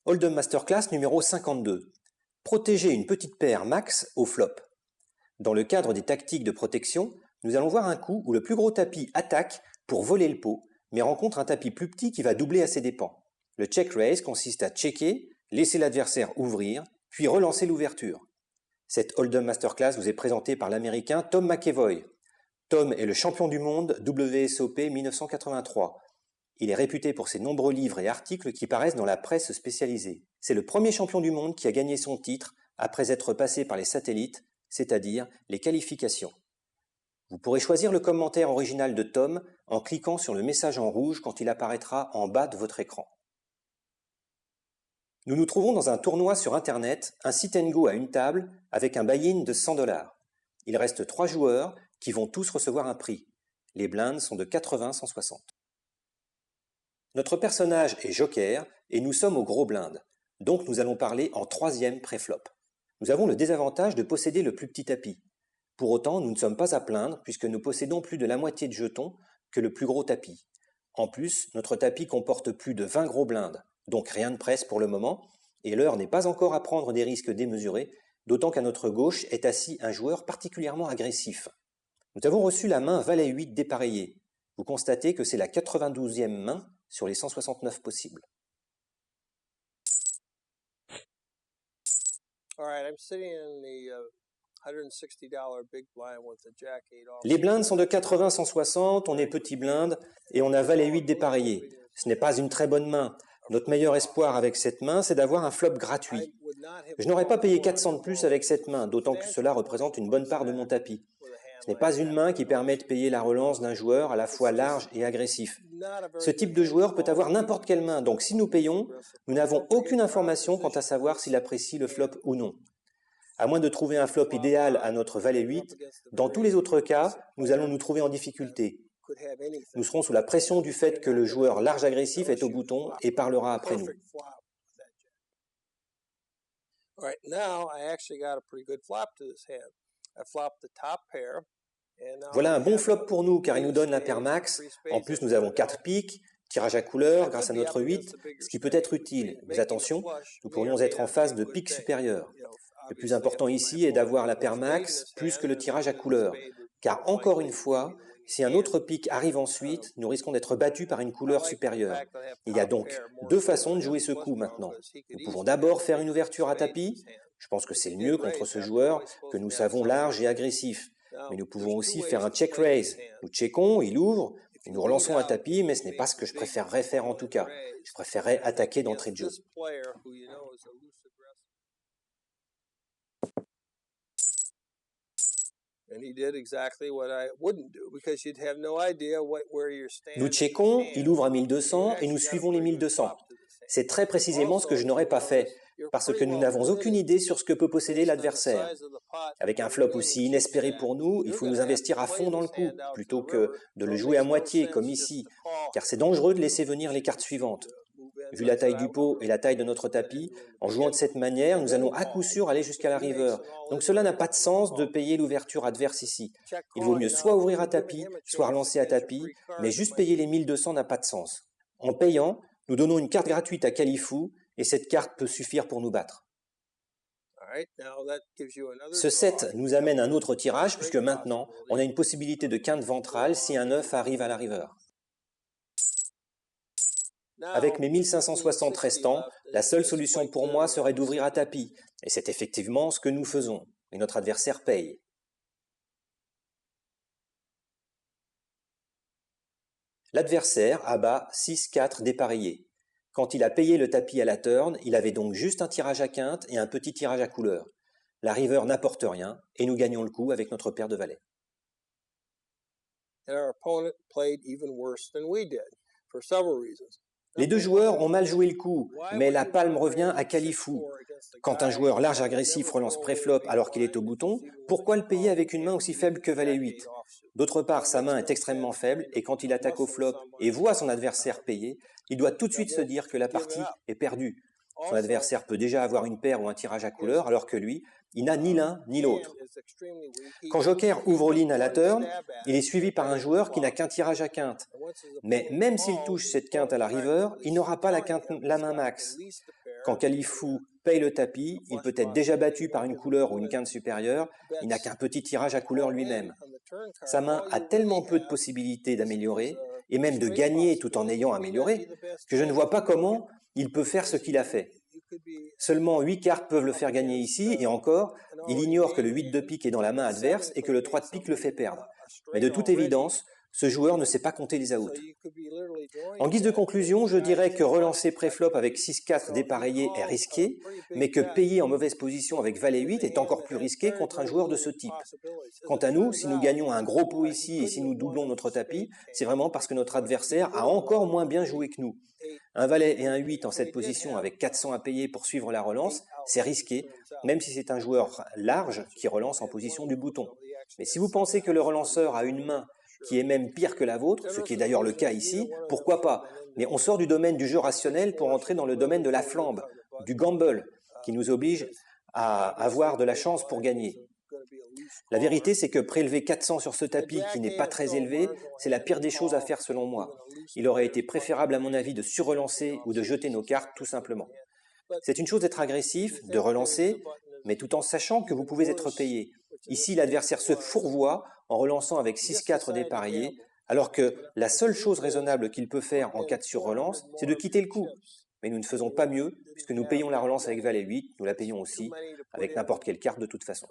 Hold'em Masterclass numéro 52. Protéger une petite paire max au flop. Dans le cadre des tactiques de protection, nous allons voir un coup où le plus gros tapis attaque pour voler le pot, mais rencontre un tapis plus petit qui va doubler à ses dépens. Le check raise consiste à checker, laisser l'adversaire ouvrir, puis relancer l'ouverture. Cette Hold'em Masterclass vous est présentée par l'américain Tom McEvoy. Tom est le champion du monde WSOP 1983. Il est réputé pour ses nombreux livres et articles qui paraissent dans la presse spécialisée. C'est le premier champion du monde qui a gagné son titre après être passé par les satellites, c'est-à-dire les qualifications. Vous pourrez choisir le commentaire original de Tom en cliquant sur le message en rouge quand il apparaîtra en bas de votre écran. Nous nous trouvons dans un tournoi sur Internet, un sit and go à une table avec un buy-in de $100. Il reste 3 joueurs qui vont tous recevoir un prix. Les blindes sont de 80-160. Notre personnage est Joker et nous sommes au gros blind, donc nous allons parler en 3e pré-flop. Nous avons le désavantage de posséder le plus petit tapis. Pour autant, nous ne sommes pas à plaindre puisque nous possédons plus de la moitié de jetons que le plus gros tapis. En plus, notre tapis comporte plus de 20 gros blindes, donc rien ne presse pour le moment, et l'heure n'est pas encore à prendre des risques démesurés, d'autant qu'à notre gauche est assis un joueur particulièrement agressif. Nous avons reçu la main Valet 8 dépareillée. Vous constatez que c'est la 92e main sur les 169 possibles. Les blindes sont de 80-160, on est petit blind et on a Valet 8 dépareillé. Ce n'est pas une très bonne main. Notre meilleur espoir avec cette main, c'est d'avoir un flop gratuit. Je n'aurais pas payé 400 de plus avec cette main, d'autant que cela représente une bonne part de mon tapis. Ce n'est pas une main qui permet de payer la relance d'un joueur à la fois large et agressif. Ce type de joueur peut avoir n'importe quelle main, donc si nous payons, nous n'avons aucune information quant à savoir s'il apprécie le flop ou non. À moins de trouver un flop idéal à notre Valet 8, dans tous les autres cas, nous allons nous trouver en difficulté. Nous serons sous la pression du fait que le joueur large agressif est au bouton et parlera après nous. Voilà un bon flop pour nous car il nous donne la paire max. En plus, nous avons 4 piques, tirage à couleur grâce à notre 8, ce qui peut être utile. Mais attention, nous pourrions être en phase de pique supérieure. Le plus important ici est d'avoir la paire max plus que le tirage à couleur. Car encore une fois, si un autre pique arrive ensuite, nous risquons d'être battus par une couleur supérieure. Il y a donc 2 façons de jouer ce coup maintenant. Nous pouvons d'abord faire une ouverture à tapis. Je pense que c'est le mieux contre ce joueur que nous savons large et agressif. Mais nous pouvons aussi faire un check raise. Nous checkons, il ouvre, et nous relançons un tapis, mais ce n'est pas ce que je préférerais faire en tout cas. Je préférerais attaquer d'entrée de jeu. Nous checkons, il ouvre à 1200 et nous suivons les 1200. C'est très précisément ce que je n'aurais pas fait, parce que nous n'avons aucune idée sur ce que peut posséder l'adversaire. Avec un flop aussi inespéré pour nous, il faut nous investir à fond dans le coup, plutôt que de le jouer à moitié, comme ici, car c'est dangereux de laisser venir les cartes suivantes. Vu la taille du pot et la taille de notre tapis, en jouant de cette manière, nous allons à coup sûr aller jusqu'à la river. Donc cela n'a pas de sens de payer l'ouverture adverse ici. Il vaut mieux soit ouvrir à tapis, soit relancer à tapis, mais juste payer les 1200 n'a pas de sens. En payant, nous donnons une carte gratuite à Califou et cette carte peut suffire pour nous battre. Ce set nous amène à un autre tirage puisque maintenant, on a une possibilité de quinte ventrale si un 9 arrive à la river. Avec mes 1560 restants, la seule solution pour moi serait d'ouvrir à tapis, et c'est effectivement ce que nous faisons, et notre adversaire paye. L'adversaire abat 6-4 dépareillé. Quand il a payé le tapis à la turn, il avait donc juste un tirage à quinte et un petit tirage à couleur. La river n'apporte rien, et nous gagnons le coup avec notre paire de valets. Les 2 joueurs ont mal joué le coup, mais la palme revient à Califou. Quand un joueur large agressif relance pré-flop alors qu'il est au bouton, pourquoi le payer avec une main aussi faible que Valet 8 ? D'autre part, sa main est extrêmement faible et quand il attaque au flop et voit son adversaire payer, il doit tout de suite se dire que la partie est perdue. Son adversaire peut déjà avoir une paire ou un tirage à couleur alors que lui, il n'a ni l'un ni l'autre. Quand Joker ouvre all-in à la turn, il est suivi par un joueur qui n'a qu'un tirage à quinte. Mais même s'il touche cette quinte à la river, il n'aura pas la main max. Quand Califou paye le tapis, il peut être déjà battu par une couleur ou une quinte supérieure, il n'a qu'un petit tirage à couleur lui-même. Sa main a tellement peu de possibilités d'améliorer, et même de gagner tout en ayant amélioré, que je ne vois pas comment il peut faire ce qu'il a fait. Seulement 8 cartes peuvent le faire gagner ici, et encore, il ignore que le 8 de pique est dans la main adverse et que le 3 de pique le fait perdre. Mais de toute évidence, ce joueur ne sait pas compter les outs. En guise de conclusion, je dirais que relancer préflop avec 6-4 dépareillé est risqué, mais que payer en mauvaise position avec valet 8 est encore plus risqué contre un joueur de ce type. Quant à nous, si nous gagnons un gros pot ici et si nous doublons notre tapis, c'est vraiment parce que notre adversaire a encore moins bien joué que nous. Un valet et un 8 en cette position avec 400 à payer pour suivre la relance, c'est risqué, même si c'est un joueur large qui relance en position du bouton. Mais si vous pensez que le relanceur a une main qui est même pire que la vôtre, ce qui est d'ailleurs le cas ici, pourquoi pas? Mais on sort du domaine du jeu rationnel pour entrer dans le domaine de la flambe, du gamble, qui nous oblige à avoir de la chance pour gagner. La vérité, c'est que prélever 400 sur ce tapis qui n'est pas très élevé, c'est la pire des choses à faire selon moi. Il aurait été préférable à mon avis de surrelancer ou de jeter nos cartes tout simplement. C'est une chose d'être agressif, de relancer, mais tout en sachant que vous pouvez être payé. Ici, l'adversaire se fourvoie en relançant avec 6-4 dépareillé, alors que la seule chose raisonnable qu'il peut faire en cas de surrelance, c'est de quitter le coup. Mais nous ne faisons pas mieux, puisque nous payons la relance avec valet 8, nous la payons aussi avec n'importe quelle carte de toute façon.